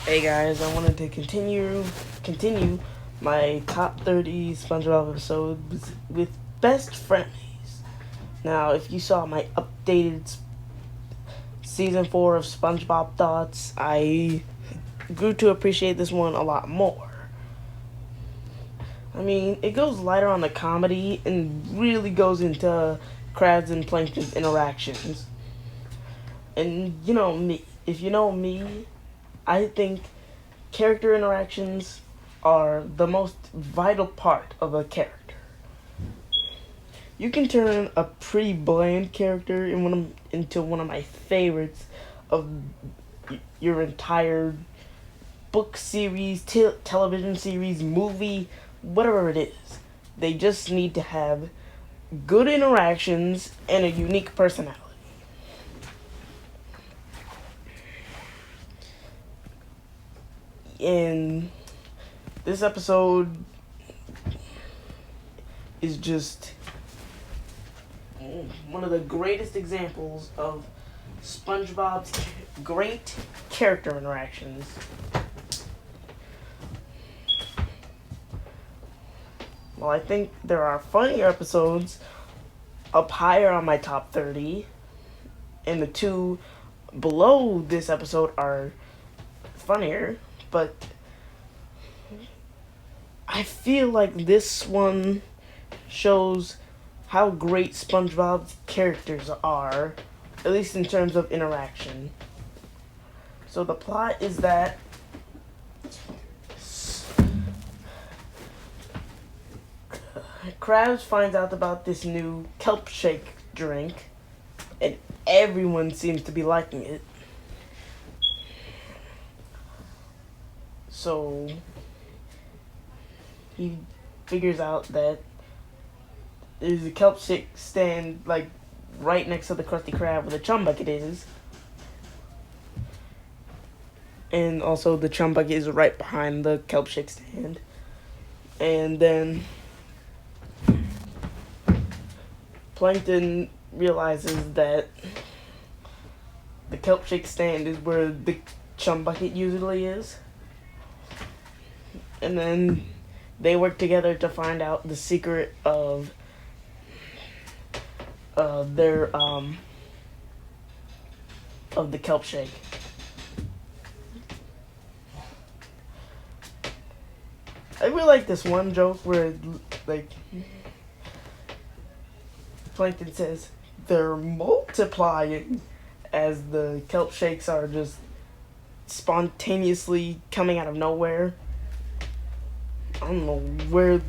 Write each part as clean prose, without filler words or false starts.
Hey guys, I wanted to continue my top 30 SpongeBob episodes with best frenemies. Now, if you saw my updated season 4 of SpongeBob thoughts, I grew to appreciate this one a lot more. I mean, it goes lighter on the comedy and really goes into Krabs and Plankton's interactions. And you know me, if you know me, I think character interactions are the most vital part of a character. You can turn a pretty bland character into one of my favorites of your entire book series, television series, movie, whatever it is. They just need to have good interactions and a unique personality. And this episode is just one of the greatest examples of SpongeBob's great character interactions. Well, I think there are funnier episodes up higher on my top 30, and the two below this episode are funnier, but I feel like this one shows how great SpongeBob's characters are, at least in terms of interaction. So the plot is that Krabs finds out about this new kelp shake drink, and everyone seems to be liking it. So he figures out that there's a kelp shake stand like right next to the Krusty Krab where the chum bucket is. And also the chum bucket is right behind the kelp shake stand. And then Plankton realizes that the kelp shake stand is where the chum bucket usually is. And then they work together to find out the secret of their of the kelp shake. I really like this one joke where like Plankton says they're multiplying as the kelp shakes are just spontaneously coming out of nowhere. I don't know where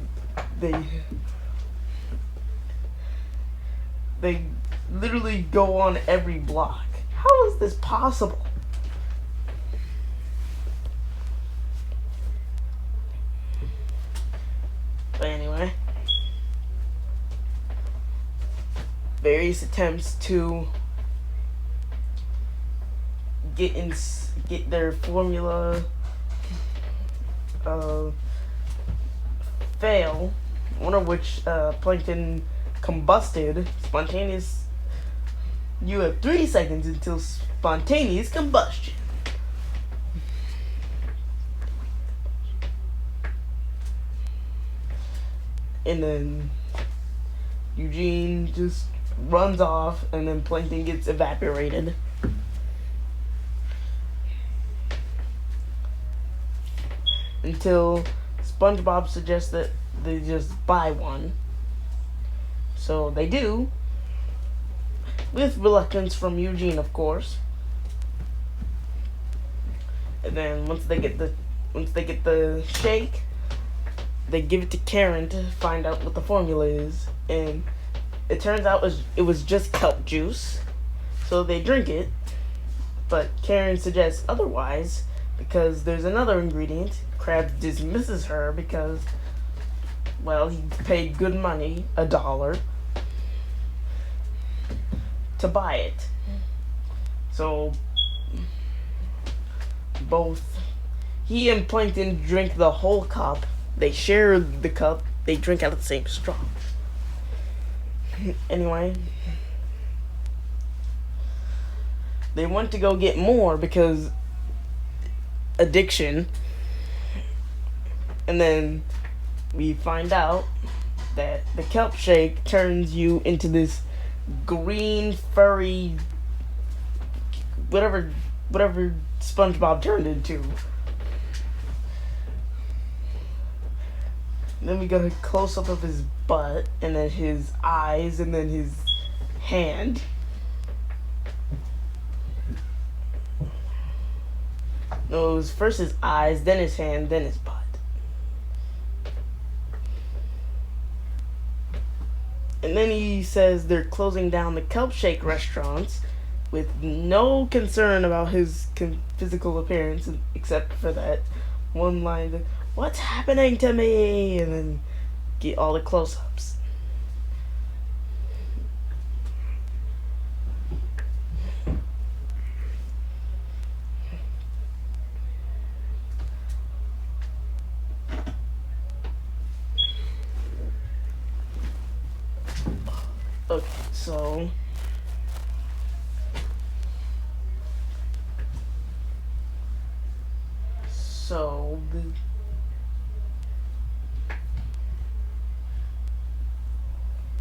they literally go on every block. How is this possible? But anyway, various attempts to get their formula fail, one of which Plankton combusted. Spontaneous. You have 3 seconds until spontaneous combustion. And then Eugene just runs off, and then Plankton gets evaporated. Until SpongeBob suggests that they just buy one. So they do, with reluctance from Eugene, of course. And then once they get the shake, they give it to Karen to find out what the formula is, and it turns out it was just kelp juice. So they drink it, but Karen suggests otherwise because there's another ingredient. Krabs dismisses her because, well, he paid good money, $1, to buy it. So both he and Plankton drink the whole cup. They share the cup. They drink out of the same straw. Anyway, they went to go get more because addiction, and then we find out that the kelp shake turns you into this green furry whatever SpongeBob turned into. Then we got a close up of his butt, and then his eyes, and then his hand. No, it was first his eyes, then his hand, then his butt. And then he says they're closing down the kelp shake restaurants with no concern about his physical appearance, except for that one line that, "What's happening to me?" And then get all the close-ups. Okay,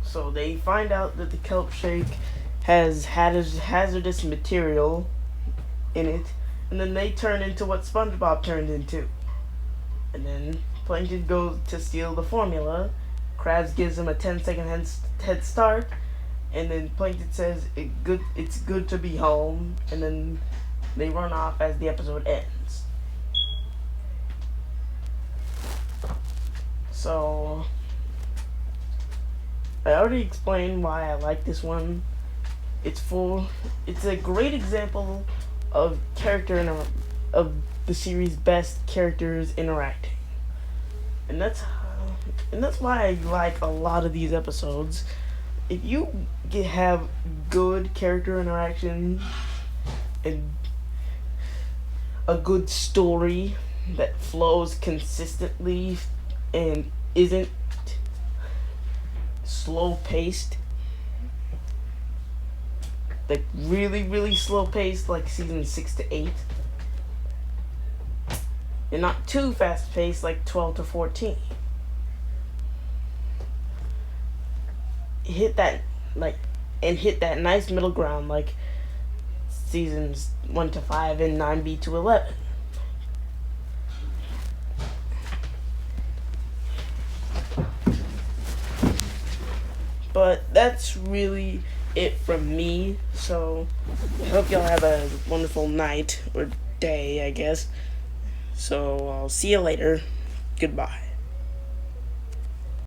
so they find out that the kelp shake has hazardous material in it, and then they turn into what SpongeBob turned into. And then Plankton goes to steal the formula. Krabs gives him a 10-second head start, and then Plankton says it's good to be home, and then they run off as the episode ends. So I already explained why I like this one. It's a great example of of the series' best characters interacting, and that's why I like a lot of these episodes. If you have good character interaction and a good story that flows consistently and isn't slow paced, like really slow paced, like season 6 to 8, and not too fast paced like 12 to 14. Hit that nice middle ground like seasons 1 to 5 and 9B to 11. But that's really it from me. So I hope y'all have a wonderful night or day, I guess. So I'll see you later. Goodbye.